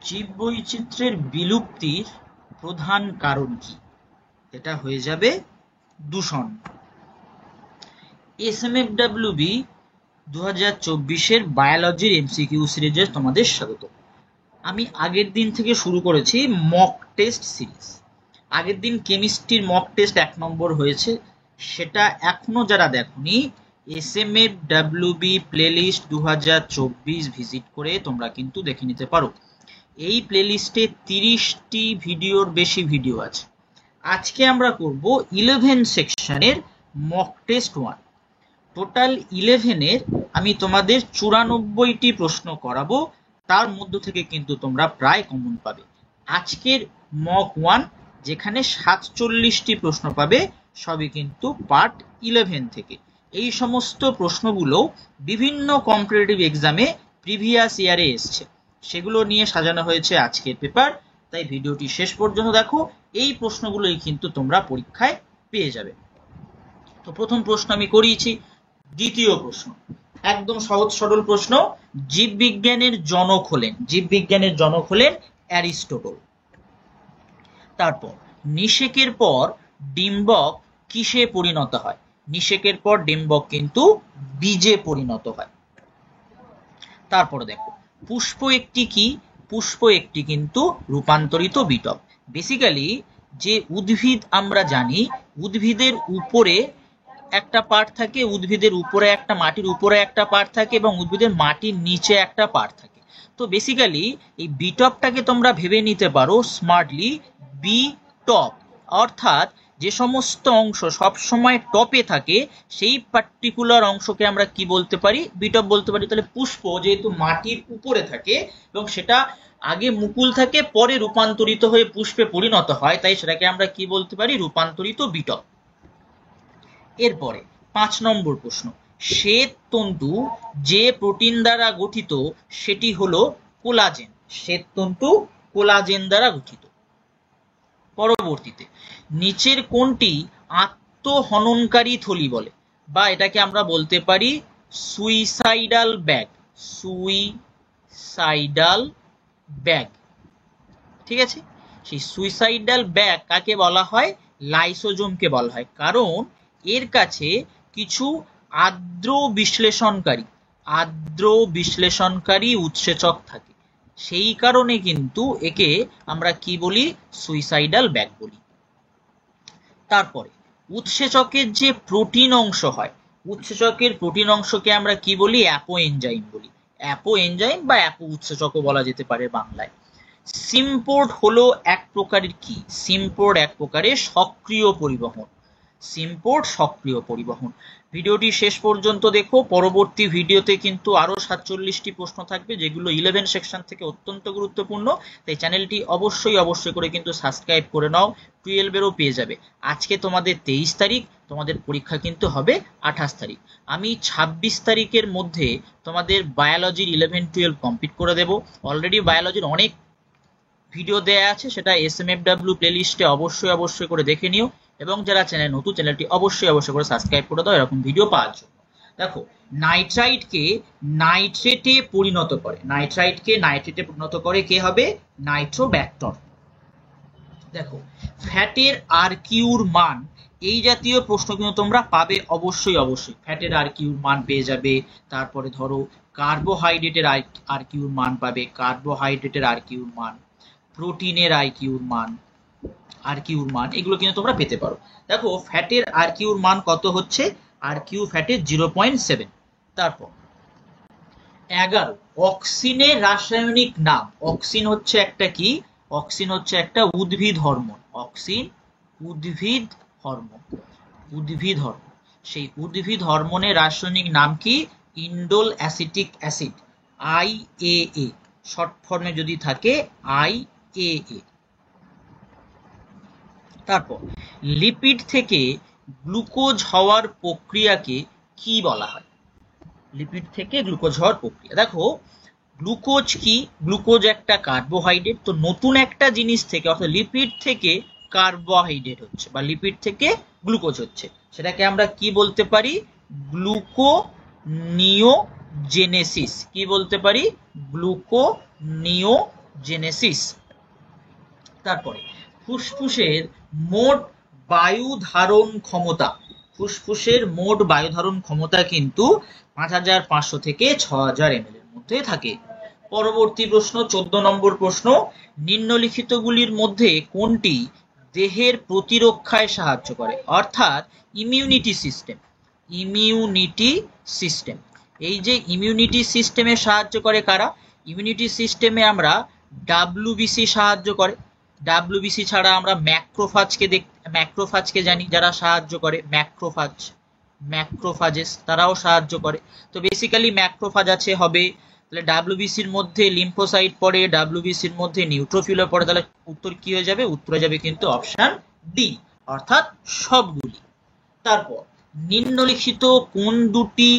জীববৈচিত্র্যের বিলুপ্তির প্রধান কারণ কি? এটা হয়ে যাবে দূষণ। এসএমএফডব্লিউবি 2024-এর বায়োলজির এমসিকিউ সিরিজে তোমাদের স্বাগত। আমি আগের দিন থেকে শুরু করেছি মক টেস্ট সিরিজ। আগের দিন কেমিস্ট্রির মক টেস্ট 1 নম্বর হয়েছে, সেটা এখনো যারা দেখোনি এসএমএফডব্লিউবি প্লেলিস্ট 2024 ভিজিট করে তোমরা কিন্তু দেখে নিতে পারো। এই প্লেলিস্টে 30টি ভিডিওর বেশি ভিডিও আছে। আজকে আমরা করব 11 সেকশনের মক টেস্ট 1। টোটাল 11-এর আমি তোমাদের 94টি প্রশ্ন করাবো, তার মধ্য থেকে কিন্তু তোমরা প্রায় কমন পাবে। আজকের মক 1 যেখানে 47টি প্রশ্ন পাবে, সবই কিন্তু পার্ট 11 থেকে। এই সমস্ত প্রশ্নগুলো বিভিন্ন কম্পিটিটিভ এক্সামে প্রিভিয়াস ইয়ারে এসছে, সেগুলো নিয়ে সাজানো হয়েছে আজকের পেপার। তাই ভিডিওটি শেষ পর্যন্ত দেখো, এই প্রশ্নগুলোই কিন্তু তোমরা পরীক্ষায় পেয়ে যাবে। তো প্রথম প্রশ্ন আমি করিয়েছি। দ্বিতীয় প্রশ্ন একদম সহজ সরল প্রশ্ন। জীববিজ্ঞানের জনক হলেন অ্যারিস্টটল। তারপর নিষেকের পর ডিম্বক কিসে পরিণত হয়? নিষেকের পর ডিম্বক কিন্তু বীজে পরিণত হয়। তারপর দেখো পুষ্প একটি কি? পুষ্প একটি কিন্তু রূপান্তরিত বিটপ। বেসিক্যালি যে উদ্ভিদ আমরা জানি, উদ্ভিদের উপরে একটা পার্ট থাকে, উদ্ভিদের উপরে একটা মাটির উপরে একটা পার্ট থাকে এবং উদ্ভিদের মাটির নিচে একটা পার্ট থাকে। তো বেসিক্যালি এই বিটপটাকে তোমরা ভেবে নিতে পারো স্মার্টলি বি টপ, অর্থাৎ যে সমস্ত অংশ সব সময় টপে থাকে সেই পার্টিকুলার অংশকে আমরা কি বলতে পারি? বিটপ বলতে পারি। তাহলে পুষ্প যেহেতু মাটির উপরে থাকে এবং সেটা আগে মুকুল থাকে, পরে রূপান্তরিত হয়ে পুষ্পে পরিণত হয়, তাই সেটাকে আমরা কি বলতে পারি? রূপান্তরিত বিটপ। এরপরে 5 নম্বর প্রশ্ন, শ্বেত তন্তু যে প্রোটিন দ্বারা গঠিত সেটি হলো কোলাজেন। শ্বেত তন্তু কোলাজেন দ্বারা গঠিত। পরবর্তীতে নিচের কোনটি আত্মহননকারী থলি বলে, বা এটাকে আমরা বলতে পারি সুইসাইডাল ব্যাগ। সুইসাইডাল ব্যাগ, ঠিক আছে। সেই সুইসাইডাল ব্যাগ কাকে বলা হয়? লাইসোজোমকে বলা হয়, কারণ এর কাছে কিছু আর্দ্র বিশ্লেষণকারী উৎসেচক থাকে, সেই কারণে কিন্তু একে আমরা কি বলি? সুইসাইডাল ব্যাগ বলি। তারপরে উৎসেচকের যে প্রোটিন অংশ হয়, উৎসেচকের প্রোটিন অংশকে আমরা কি বলি? অ্যাপো এনজাইম বলি। অ্যাপো এনজাইম বা অ্যাপো উৎসেচকও বলা যেতে পারে বাংলায়। সিম্পোর্ট হলো এক প্রকারের কি? সিম্পোর্ট এক প্রকারের সক্রিয় পরিবহন। সিম্পোর্ট সক্রিয় পরিবহন। ভিডিওটি শেষ পর্যন্ত দেখো, পরবর্তী ভিডিওতে কিন্তু আরো 47টি প্রশ্ন থাকবে, যেগুলো 11 সেকশন থেকে অত্যন্ত গুরুত্বপূর্ণ। তাই চ্যানেলটি অবশ্যই করে কিন্তু সাবস্ক্রাইব করে নাও, 12-এরও পেয়ে যাবে। আজকে তোমাদের 23 তারিখ, তোমাদের পরীক্ষা কিন্তু হবে 28 তারিখ। আমি 26 তারিখের মধ্যে তোমাদের বায়োলজির 11-12 কমপ্লিট করে দেব। অলরেডি বায়োলজির অনেক ভিডিও দেয়া আছে, সেটা এসএমএফডব্লিউ প্লেলিস্টে অবশ্যই করে দেখে নিও, এবং যারা চ্যানেল নতুন, চ্যানেলটি অবশ্যই করে সাবস্ক্রাইব করে দাও এরকম ভিডিও পাওয়ার জন্য। দেখো নাইট্রাইটকে নাইট্রেটে পরিণত করে কে হবে? নাইট্রোব্যাক্টর। দেখো ফ্যাটের আরকিউর মান, এই জাতীয় প্রশ্ন কিন্তু তোমরা পাবে অবশ্যই। ফ্যাটের আরকিউর মান পেয়ে যাবে। তারপরে ধরো কার্বোহাইড্রেটের আরকিউর মান পাবে, কার্বোহাইড্রেটের আরকিউর মান, প্রোটিনের আরকিউর মান, এগুলো কিন্তু তোমরা পেতে পারো। দেখো ফ্যাটের আরকিউর মান কত হচ্ছে? আরকিউ ফ্যাটের 0.7। তারপর 11 অক্সিনের রাসায়নিক নাম। অক্সিন হচ্ছে একটা কি? অক্সিন হচ্ছে একটা উদ্ভিদ হরমোন। অক্সিন উদ্ভিদ হরমোন। সেই উদ্ভিদ হরমোনের রাসায়নিক নাম কি? Indole acetic acid, IAA। Short ফর্মে যদি থাকে IAA। তারপর লিপিড থেকে গ্লুকোজ হওয়ার প্রক্রিয়াকে কি বলা হয়? লিপিড থেকে গ্লুকোজ হওয়ার প্রক্রিয়া। দেখো গ্লুকোজ কি? গ্লুকোজ একটা কার্বোহাইড্রেট। তো নতুন একটা জিনিস থেকে, অর্থাৎ লিপিড থেকে কার্বোহাইড্রেট হচ্ছে বা লিপিড থেকে গ্লুকোজ হচ্ছে, সেটাকে আমরা কি বলতে পারি? গ্লুকোনিওজেনেসিস। কি বলতে পারি? গ্লুকোনিও জেনেসিস। তারপরে ফুসফুসের মোট বায়ু ধারণ ক্ষমতা, ফুসফুসের মোট বায়ু ধারণ ক্ষমতা কিন্তু 5500 থেকে 6000 ml এর মধ্যে থাকে। পরবর্তী প্রশ্ন 14 নম্বর প্রশ্ন, নিম্নলিখিতগুলির মধ্যে কোনটি দেহের প্রতিরক্ষায় সাহায্য করে, অর্থাৎ ইমিউনিটি সিস্টেম। ইমিউনিটি সিস্টেম, এই যে ইমিউনিটি সিস্টেমে সাহায্য করে কারা? ইমিউনিটি সিস্টেমে আমরা ডাব্লিউবিসি সাহায্য করে। ডাব্লিউবিসি ছাড়া আমরা ম্যাক্রোফাজকে জানি যারা সাহায্য করে, ম্যাক্রোফাজেস তারাও সাহায্য করে। তো বেসিক্যালি ম্যাক্রোফাজ আছে হবে, তাহলে ডাব্লিউবিসির মধ্যে লিম্ফোসাইট পড়ে, ডাব্লিউবিসির মধ্যে নিউট্রোফিলও পড়ে, তাহলে উত্তর কি হয়ে যাবে? উত্তর হয়ে যাবে কিন্তু অপশন ডি, অর্থাৎ সবগুলি। তারপর নিম্নলিখিত কোন দুটি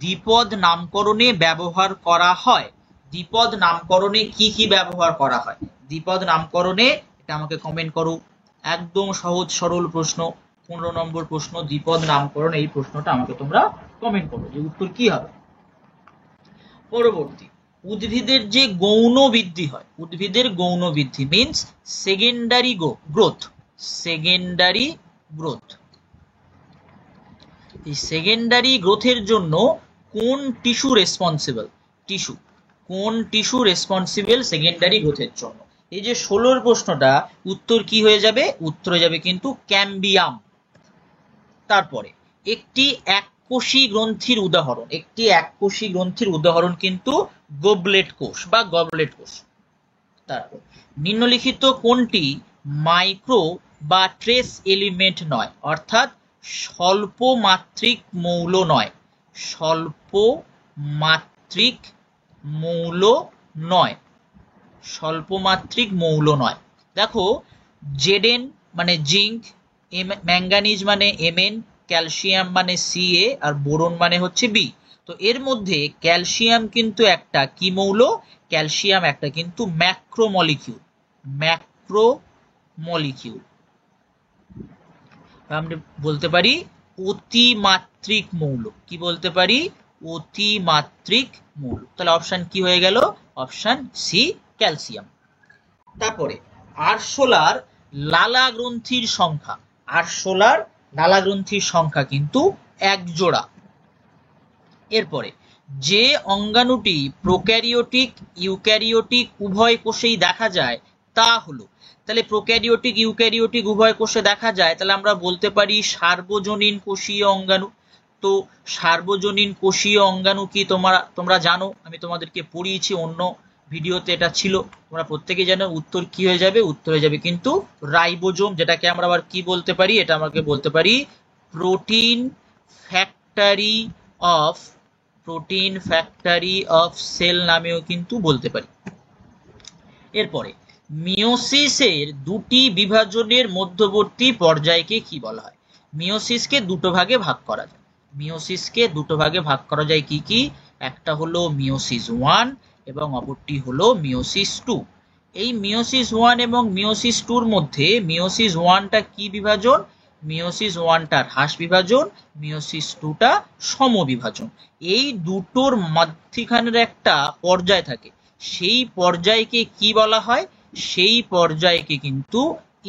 দ্বিপদ নামকরণে ব্যবহার করা হয়? দ্বিপদ নামকরণে কি কি ব্যবহার করা হয়? দ্বিপদ নামকরণে, এটা আমাকে কমেন্ট করো। একদম সহজ সরল প্রশ্ন, 15 নম্বর প্রশ্ন, দ্বিপদ নামকরণ, এই প্রশ্নটা আমাকে তোমরা কমেন্ট করো যে উত্তর কি হবে। পরবর্তী, উদ্ভিদের যে গৌণ বৃদ্ধি হয়, উদ্ভিদের গৌণ বৃদ্ধি means secondary growth, secondary growth, এই সেকেন্ডারি গ্রোথের জন্য কোন টিস্যু রেসপন্সিবল? টিস্যু, কোন টিস্যু রেসপন্সিবল সেকেন্ডারি গ্রোথের জন্য? এই যে 16 প্রশ্নটা, উত্তর কি হয়ে যাবে? উত্তর হয়ে যাবে কিন্তু ক্যাম্বিয়াম। তারপরে একটি এককোষী গ্রন্থির উদাহরণ, একটি এককোষী গ্রন্থির উদাহরণ কিন্তু গোবলেট কোষ বা গবলেট কোষ। তারপর নিম্নলিখিত কোনটি মাইক্রো বা ট্রেস এলিমেন্ট নয়, অর্থাৎ স্বল্প মাত্রিক মৌল নয়, স্বল্প মাত্রিক মৌল নয়, স্বল্প মাত্রিক মৌল নয়। দেখো, জেডেন মানে জিঙ্ক, ম্যাঙ্গানিজ মানে Mn, ক্যালসিয়াম মানে Ca, আর বোরন মানে হচ্ছে B। তো এর মধ্যে ক্যালসিয়াম কিন্তু একটা কি মৌল? ক্যালসিয়াম একটা কিন্তু ম্যাক্রোমলিকিউল, ম্যাক্রোমলিকিউল। আমরা বলতে পারি অতিমাত্রিক মৌল। কি বলতে পারি? অতিমাত্রিক মৌল। তাহলে অপশন কি হয়ে গেল? Option C, calcium. তারপরে আরশোলার লালা গ্রন্থির সংখ্যা, আরশোলার লালা গ্রন্থির সংখ্যা কিন্তু 1 জোড়া। এরপরে যে অঙ্গাণুটি প্রোক্যারিওটিক ইউক্যারিওটিক উভয় কোষেই দেখা যায় তা হলো, তাহলে প্রোক্যারিওটিক ইউক্যারিওটিক উভয় কোষে দেখা যায়, তাহলে আমরা বলতে পারি সার্বজনীন কোষীয় অঙ্গাণু। তো সার্বজনীন কোষীয় অঙ্গাণু কি তোমরা জানো, আমি তোমাদেরকে পড়িয়েছি অন্য ভিডিওতে, এটা ছিল, তোমরা প্রত্যেকেই জানো। উত্তর কি হয়ে যাবে? উত্তর হয়ে যাবে কিন্তু রাইবোজোম, যেটাকে আমরা আবার কি বলতে পারি? এটা আমাকে বলতে পারি protein factory of, protein factory of cell নামেও কিন্তু বলতে পারি। এরপরে মিওসিসের দুটি বিভাজনের মধ্যবর্তী পর্যায়কে কি বলা হয়? মিওসিসকে দুটো ভাগে ভাগ করা যায়, মিওসিসকে দুটো ভাগে ভাগ করা যায় কি কি? একটা হলো মিওসিস 1 এবং অপরটি হলো মিওসিস 2। এই মিওসিস 1 এবং মিওসিস 2 এর মধ্যে মিওসিস 1টা কি বিভাজন? মিওসিস 1টা হ্রাস বিভাজন, মিওসিস 2টা সম বিভাজন। এই দুটোর মাঝখানের একটা পর্যায় থাকে, সেই পর্যায়কে কি বলা হয়? সেই পর্যায়কে কিন্তু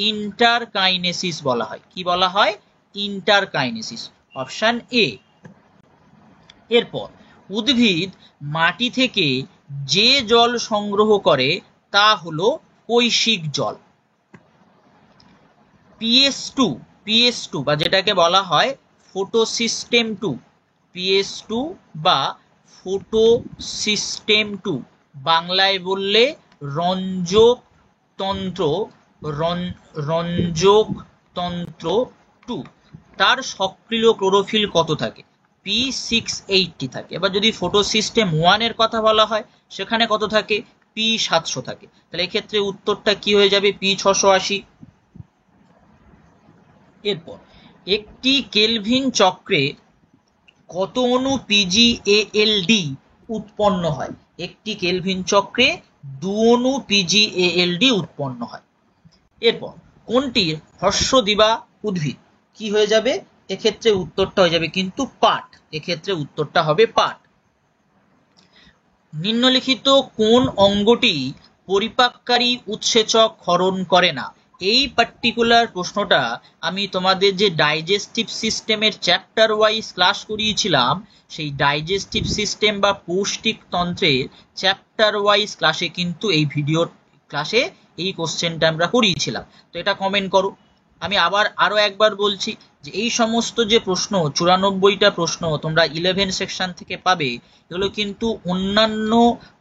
ইন্টারকাইনেসিস বলা হয়। কি বলা হয়? ইন্টারকাইনেসিস, অপশন এ। এরপর উদ্ভিদ মাটি থেকে যে জল সংগ্রহ করে তা হলো কৈশিক জল। PS2 বা যেটাকে বলা হয় ফটোসিস্টেম 2, PS2 বা ফটোসিস্টেম 2, বাংলায় বললে রঞ্জক তন্ত্র, রঞ্জক তন্ত্র 2, তার সক্রিয় ক্লোরোফিল কত থাকে? P680 থাকে। এবার যদি ফটোসিস্টেম 1 এর কথা বলা হয়, সেখানে কত থাকে? P700 থাকে। তাহলে এক্ষেত্রে উত্তরটা কি হয়ে যাবে? P680। এরপর একটি কেলভিন চক্রে কত অণু PgALD উৎপন্ন হয়? একটি কেলভিন চক্রে 2 অণু PgALD উৎপন্ন হয়। এরপর কোনটি হর্ষদিবা উদ্ভিদ? কি হয়ে যাবে? এক্ষেত্রে উত্তরটা হয়ে যাবে কিন্তু পাট, এক্ষেত্রে উত্তরটা হবে পাট। নিম্নলিখিত কোন অঙ্গটি পরিপাককারী উৎসেচক ক্ষরণ করে না? এই পার্টিকুলার প্রশ্নটা আমি তোমাদের যে ডাইজেস্টিভ সিস্টেমের চ্যাপ্টার ওয়াইজ ক্লাস করিয়েছিলাম, সেই ডাইজেস্টিভ সিস্টেম বা পৌষ্টিক তন্ত্রের চ্যাপ্টার ওয়াইজ ক্লাসে কিন্তু এই ভিডিও ক্লাসে এই কোশ্চেনটা আমরা করিয়েছিলাম। তো এটা কমেন্ট করো। আমি আবার আরো একবার বলছি যে এই সমস্ত যে প্রশ্ন 94টা প্রশ্ন তোমরা 11 সেকশন থেকে পাবে, এগুলো কিন্তু অন্যান্য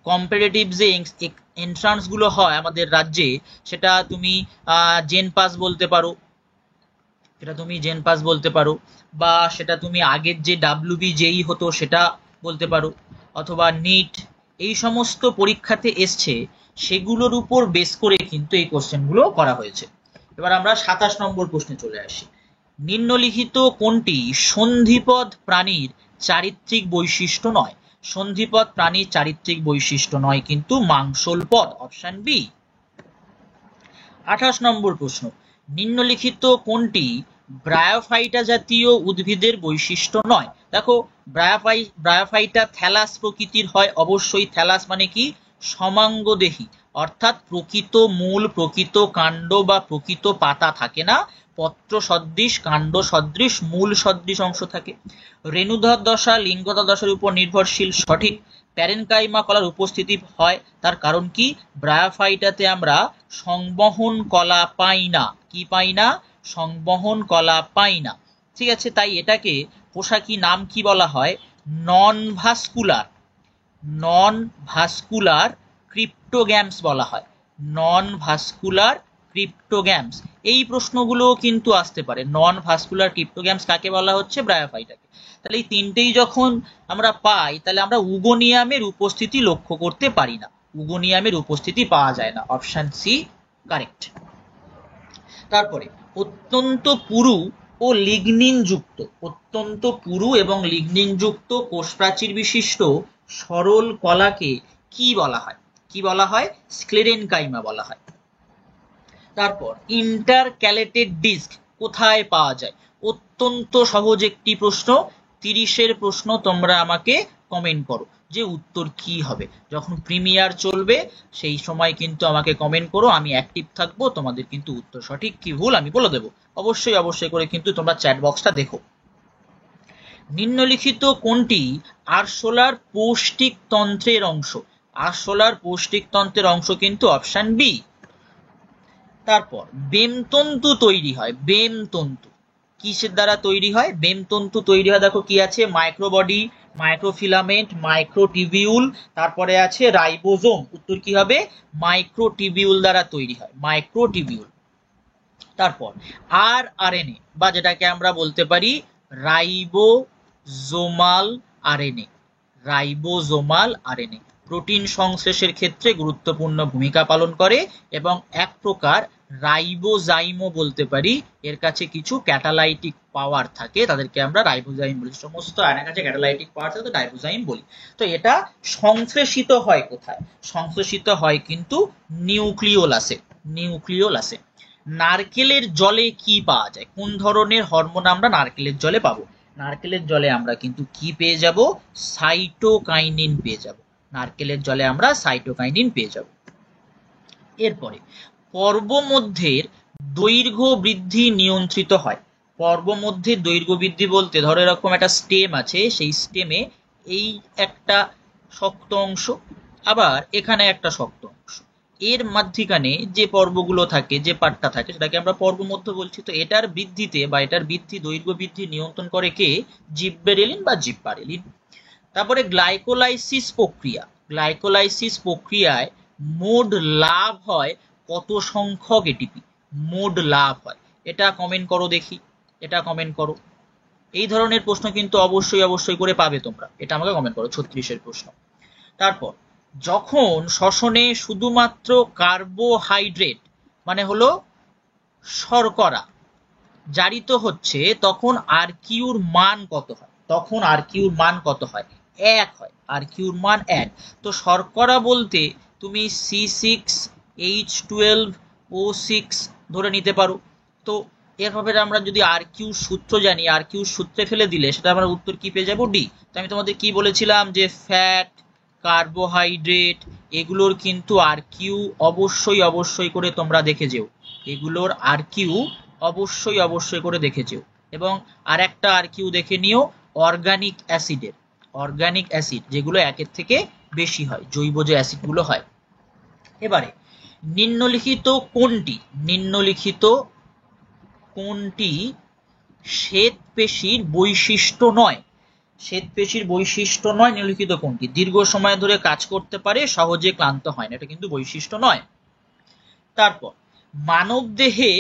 কম্পারেটিভ যে এন্ট্রান্স গুলো হয় আমাদের রাজ্যে, সেটা তুমি জেন পাস বলতে পারো, বা সেটা তুমি আগের যে WBJEE হতো সেটা বলতে পারো, অথবা নিট, এই সমস্ত পরীক্ষাতে এসছে সেগুলোর উপর বেস করে কিন্তু এই কোশ্চেনগুলো করা হয়েছে। এবার আমরা 27 নম্বর প্রশ্নে চলে আসি। নিম্নলিখিত কোনটি সন্ধিপদ প্রাণীর চারিত্রিক বৈশিষ্ট্য নয়? সন্ধিপদ প্রাণীর চারিত্রিক বৈশিষ্ট্য নয় কিন্তু মাংসল পদ, অপশন বি। 28 নম্বর প্রশ্ন, নিম্নলিখিত কোনটি ব্রায়োফাইটা জাতীয় উদ্ভিদের বৈশিষ্ট্য নয়? দেখো, ব্রায়োফাইটা থ্যালাস প্রকৃতির হয়, অবশ্যই। থ্যালাস মানে কি? সমাঙ্গদেহী, অর্থাৎ প্রকৃত মূল, প্রকৃত কাণ্ড বা প্রকৃত পাতা থাকে না, পত্র সদৃশ, কাণ্ড সদৃশ, মূল সদৃশ অংশ থাকে। রেণুধর দশা লিঙ্গধর দশার উপর নির্ভরশীল, সঠিক। প্যারেনকাইমা কলার উপস্থিতি হয়, তার কারণ কি? ব্রায়োফাইটাতে আমরা সংবহন কলা পাই না। কি পাই না? সংবহন কলা পাই না। ঠিক আছে, তাই এটাকে পোশাকি নাম কি বলা হয়? নন ভাস্কুলার ক্রিপ্টোগ্যামস বলা হয়। নন ভাস্কুলার ক্রিপ্টোগ্যামস, এই প্রশ্নগুলো কিন্তু আসতে পারে। নন ভাস্কুলার ক্রিপ্টোগ্যামস কাকে বলা হচ্ছে? ব্রায়োফাইটাকে। তাহলে এই তিনটেই যখন আমরা পাই, তাহলে আমরা উগোনিয়ামের উপস্থিতি লক্ষ্য করতে পারি না, উগোনিয়ামের উপস্থিতি পাওয়া যায় না, অপশন সি কারেক্ট। তারপরে অত্যন্ত পুরু ও লিগনিন যুক্ত, অত্যন্ত পুরু এবং লিগনিন যুক্ত কোষপ্রাচীর বিশিষ্ট সরল কলাকে কি বলা হয়? কি বলা হয়? স্ক্লেরেনকাইমা বলা হয়। তারপর ইন্টারক্যালেটেড ডিস্ক কোথায় পাওয়া যায়? অত্যন্ত সহজ একটি প্রশ্ন, 30-এর প্রশ্ন। তোমরা আমাকে কমেন্ট করো যে উত্তর কি হবে। যখন প্রিমিয়ার চলবে সেই সময় কিন্তু আমাকে কমেন্ট করো, আমি অ্যাক্টিভ থাকবো, তোমাদের কিন্তু উত্তর সঠিক কি ভুল আমি বলে দেবো। অবশ্যই করে কিন্তু তোমরা চ্যাট বক্সটা দেখো। নিম্নলিখিত কোনটি আরশোলার পৌষ্টিক তন্ত্রের অংশ? আরশোলার পৌষ্টিক তন্ত্রের অংশ কিন্তু অপশন বি। তারপর বেমতন্তু তৈরি হয়, বেমতন্তু কিসের দ্বারা তৈরি হয়? বেমতন্তু তৈরি হয়, দেখো কি আছে? মাইক্রোবডি, মাইক্রোফিলামেন্ট, মাইক্রোটিবিউল, তারপরে আছে রাইবোজোম। উত্তর কি হবে? মাইক্রোটিবিউল দ্বারা তৈরি হয়, মাইক্রোটিবিউল। তারপর আরএনএ বা যেটাকে আমরা বলতে পারি ribosomal RNA, ribosomal RNA protein সংশ্লেষের ক্ষেত্রে গুরুত্বপূর্ণ ভূমিকা পালন করে এবং এক প্রকার রাইবোজাইমও বলতে পারি। এর কাছে কিছু ক্যাটালাইটিক পাওয়ার থাকে, তাদেরকে আমরা রাইবোজাইম বলি। সমস্ত আয়নের কাছে ক্যাটালাইটিক পাওয়ার থাকে, তো রাইবোজাইম বলি। তো এটা সংশ্লেষিত হয় কোথায়? সংশ্লেষিত হয় কিন্তু নিউক্লিওলাসে, নিউক্লিওলাসে। নারকেলের জলে কি পাওয়া যায়? কোন ধরনের হরমোন আমরা নারকেলের জলে পাবো? নারকেলের জলে আমরা কিন্তু কি পেয়ে যাব? সাইটোকাইনিন পেয়ে যাব। নারকেলের জলে আমরা সাইটোকাইনিন পেয়ে যাব। এরপরে পর্বমধ্যের দৈর্ঘ্য বৃদ্ধি নিয়ন্ত্রিত হয়। পর্বমধ্যের দৈর্ঘ্য বৃদ্ধি বলতে ধরো এরকম একটা স্টেম আছে, সেই স্টেমে এই একটা শক্ত অংশ, আবার এখানে একটা শক্ত অংশ, এর মাঝখানে যে পর্বগুলো থাকে, যে পাটটা থাকে, সেটাকে আমরা পর্বমধ্য বলছি। তো এটার বৃদ্ধিতে বা এটার বৃদ্ধি, দৈর্ঘ্য বৃদ্ধি নিয়ন্ত্রণ করে কে? জিব্বেরেলিন বা জিব্বারেলিন। তারপরে গ্লাইকোলাইসিস প্রক্রিয়া, গ্লাইকোলাইসিস প্রক্রিয়ায় মোড লাভ হয় কত সংখ্যক এটিপি? মোড লাভ হয়, এটা কমেন্ট করো দেখি, এটা কমেন্ট করো। এই ধরনের প্রশ্ন কিন্তু অবশ্যই করে পাবে তোমরা, এটা আমাকে কমেন্ট করো। 36-এর প্রশ্ন। তারপর যখন শ্বসনে শুধুমাত্র কার্বোহাইড্রেট মানে হলো শর্করা জারিত হচ্ছে, তখন আর কিউর মান কত হয়? তখন আর কিউর মান কত হয়? 1 হয়, আর কিউর মান 1। তো শর্করা বলতে তুমি C6H12O6 ধরে নিতে পারো। তো এভাবে আমরা যদি আর কিউ সূত্র জানি, আর কিউ সূত্রে ফেলে দিলে সেটা আমরা উত্তর কি পেয়ে যাবো? ডি। তো আমি তোমাদের কি বলেছিলাম যে ফ্যাট, কার্বোহাইড্রেট, এগুলোর কিন্তু আরকিউ অবশ্যই করে তোমরা দেখে যেও, এগুলোর আরকিউ অবশ্যই করে দেখে যেও। এবং আর একটা আরকিউ দেখে নিও অর্গানিক অ্যাসিডের, অর্গানিক অ্যাসিড যেগুলো একের থেকে বেশি হয়, জৈব যে অ্যাসিডগুলো হয়। এবারে নিম্নলিখিত কোনটি শ্বেতপেশির বৈশিষ্ট্য নয়? শ্বেতপেশির বৈশিষ্ট্য নয় নিম্নলিখিত কোনটি? দীর্ঘ সময় ধরে কাজ করতে পারে, সহজে ক্লান্ত হয় না, এটা কিন্তু বৈশিষ্ট্য নয়। তারপর মানবদেহে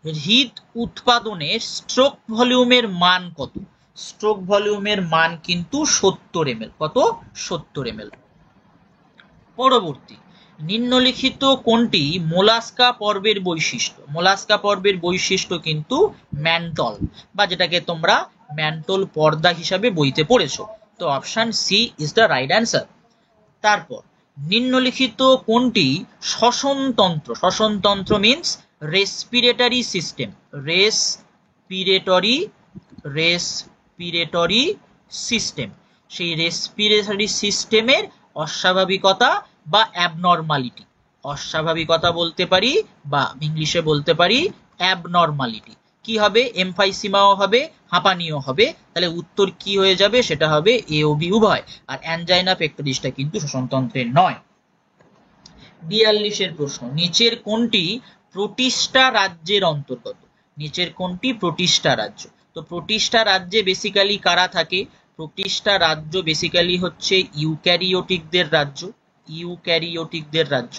হৃদ উৎপাদনের স্ট্রোক ভলিউমের মান কত? স্ট্রোক ভলিউমের মান কিন্তু 70 ml। কত? 70 ml। পরবর্তী, নিম্নলিখিত কোনটি মোলাস্কা পর্বের বৈশিষ্ট্য? মোলাস্কা পর্বের বৈশিষ্ট্য কিন্তু ম্যান্টল, বা যেটাকে তোমরা ম্যান্টল পর্দা হিসাবে বইতে পড়েছো। তো option C is the right answer. তারপর নিম্নলিখিত কোনটি শ্বসনতন্ত্র? শ্বসনতন্ত্র means respiratory system, respiratory system, সেই রেসপিরেটরি সিস্টেমের অস্বাভাবিকতা বা অ্যাবনর্মালিটি। অস্বাভাবিকতা বলতে পারি বা ইংলিশে বলতে পারি অ্যাবনর্মালিটি। কি হবে? এমফাইসিমাও হবে, হাঁপানিও হবে। তাহলে উত্তর কি হয়ে যাবে? সেটা হবে এ ও বি উভয়। আর অ্যানজাইনা পেক্টোরিসটা কিন্তু শ্বসনতন্ত্রের নয়। 42 প্রশ্ন, নিচের কোনটি প্রোটিস্টা রাজ্যের অন্তর্গত? নিচের কোনটি প্রোটিস্টা রাজ্য? তো প্রোটিস্টা রাজ্যে বেসিক্যালি কারা থাকে? প্রোটিস্টা রাজ্য বেসিক্যালি হচ্ছে ইউক্যারিওটিকদের রাজ্য, ইউক্যারিওটিকদের রাজ্য।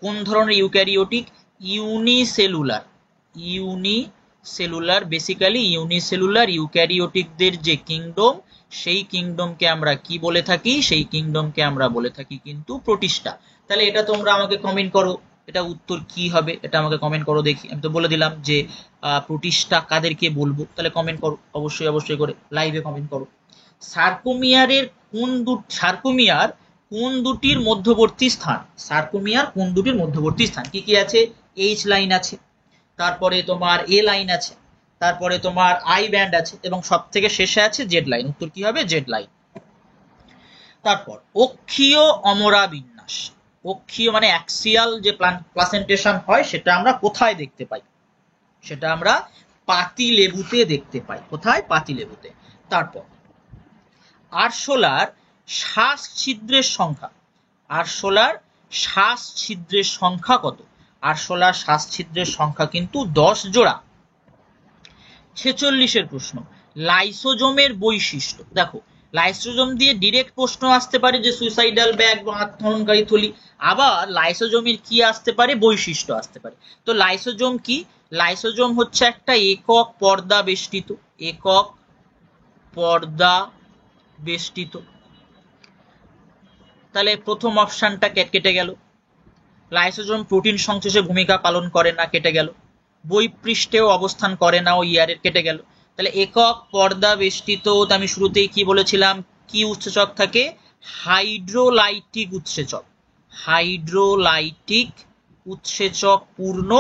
কোন ধরনের ইউক্যারিওটিক? ইউনিসেলুলার, বেসিক্যালি ইউনিসেলুলার ইউক্যারিওটিকদের যে কিংডম, সেই কিংডমকে আমরা কি বলে থাকি? সেই কিংডমকে আমরা বলে থাকি কিন্তু প্রোটিস্টা। তাহলে এটা তোমরা আমাকে কমেন্ট করো, এটা উত্তর কি হবে? এটা আমাকে কমেন্ট করো দেখি। আমি তো বলে দিলাম যে প্রোটিস্টা কাদেরকে বলবো, তাহলে কমেন্ট করো অবশ্যই করে, লাইভে কমেন্ট করো। সার্কোমিয়ার কোন দুটির মধ্যবর্তী স্থান? সার্কোমিয়ার কোন দুটির মধ্যবর্তী স্থান? কি কি আছে? এইচ লাইন আছে, তারপরে তোমার এ লাইন আছে, তারপরে তোমার আই ব্যান্ড আছে, এবং সব থেকে শেষে আছে জেড লাইন। উত্তর কি হবে? Z line. তারপর অক্ষীয় অমরা বিন্যাস, অক্ষীয় মানে অ্যাক্সিয়াল যে প্লাসেন্টেশন হয়, সেটা আমরা কোথায় দেখতে পাই? সেটা আমরা পাতিলেবুতে দেখতে পাই। কোথায়? পাতিলেবুতে। তারপর আরশোলার শ্বাস ছিদ্রের সংখ্যা, আরশোলার শ্বাস ছিদ্রের সংখ্যা কত? আরশোলার শ্বাস ছিদ্রের সংখ্যা কিন্তু 10 জোড়া। 46 প্রশ্ন, লাইসোজোমের বৈশিষ্ট্য। দেখো, লাইসোজোম দিয়ে ডিরেক্ট প্রশ্ন আসতে পারে যে সুইসাইডাল ব্যাগ বা আত্মহননকারী থলি, আবার লাইসোজোমের কি আসতে পারে? বৈশিষ্ট্য আসতে পারে। তো লাইসোজোম কি? লাইসোজোম হচ্ছে একটা একক পর্দা বেষ্টিত, একক পর্দা বেষ্টিত। তাহলে প্রথম অপশনটা কেটে গেল। লাইসোজোম প্রোটিন সংশ্লেষে ভূমিকা পালন করে না, কেটে গেল। বহিঃপৃষ্ঠেও অবস্থান করে না, ওই ইয়ারের, কেটে গেল। তাহলে একক পর্দা বেষ্টিত, আমি শুরুতেই কি বলেছিলাম? কি উৎসেচক থাকে? হাইড্রোলাইটিক উৎসেচক, হাইড্রোলাইটিক উৎসেচক পূর্ণ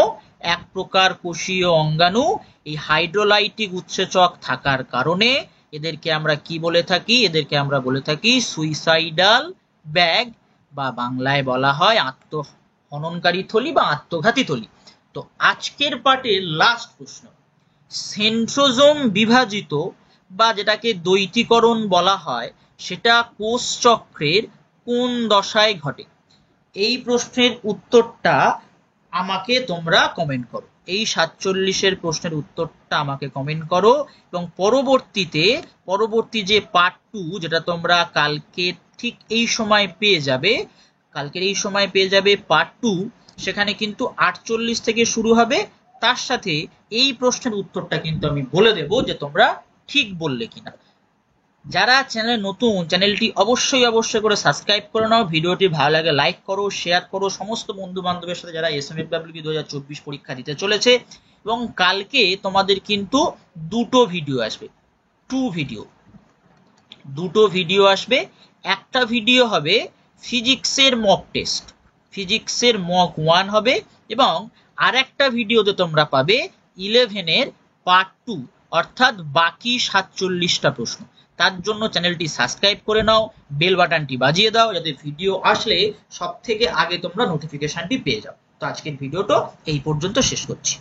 এক প্রকার কোষীয় অঙ্গাণু। এই হাইড্রোলাইটিক উৎসেচক থাকার কারণে এদেরকে আমরা কি বলে থাকি? এদেরকে আমরা বলে থাকি সুইসাইডাল ব্যাগ, বা বাংলায় বলা হয় আত্মহননকারী থলি বা আত্মঘাতী থলি। তো আজকের পার্টের লাস্ট প্রশ্ন, সেন্ট্রোজোম বিভাজিত বা যেটাকে দ্বৈতীকরণ বলা হয়, সেটা কোষ চক্রের কোন দশায় ঘটে? এই প্রশ্নের উত্তরটা আমাকে তোমরা কমেন্ট করো। এই 47 প্রশ্নের উত্তরটা আমাকে কমেন্ট করো, এবং পরবর্তী যে পার্ট 2, যেটা তোমরা কালকে ঠিক এই সময় পেয়ে যাবে, কালকের এই সময় পেয়ে যাবে পার্ট 2, সেখানে কিন্তু 48 থেকে শুরু হবে। তার সাথে এই প্রশ্নের উত্তরটা কিন্তু আমি বলে দেব যে তোমরা ঠিক বললে কিনা। যারা চ্যানেলে নতুন, চ্যানেলটি অবশ্যই করে সাবস্ক্রাইব করে নাও। ভিডিওটি ভালো লাগে লাইক করো, শেয়ার করো সমস্ত বন্ধু বান্ধবের সাথে যারা SMFW 2024 পরীক্ষা দিতে চলেছে। এবং কালকে তোমাদের কিন্তু দুটো ভিডিও আসবে, দুটো ভিডিও আসবে। একটা ভিডিও হবে ফিজিক্সের মক টেস্ট, ফিজিক্সের মক 1 হবে, এবং আর একটা ভিডিওতে তোমরা পাবে 11 এর পার্ট 2, অর্থাৎ বাকি 47টা প্রশ্ন। তার জন্য চ্যানেলটি সাবস্ক্রাইব করে নাও, বেল বাটনটি বাজিয়ে দাও, যাতে ভিডিও আসলে সব থেকে আগে তোমরা নোটিফিকেশনটি পেয়ে যাও। তো আজকের ভিডিওটা এই পর্যন্ত শেষ করছি।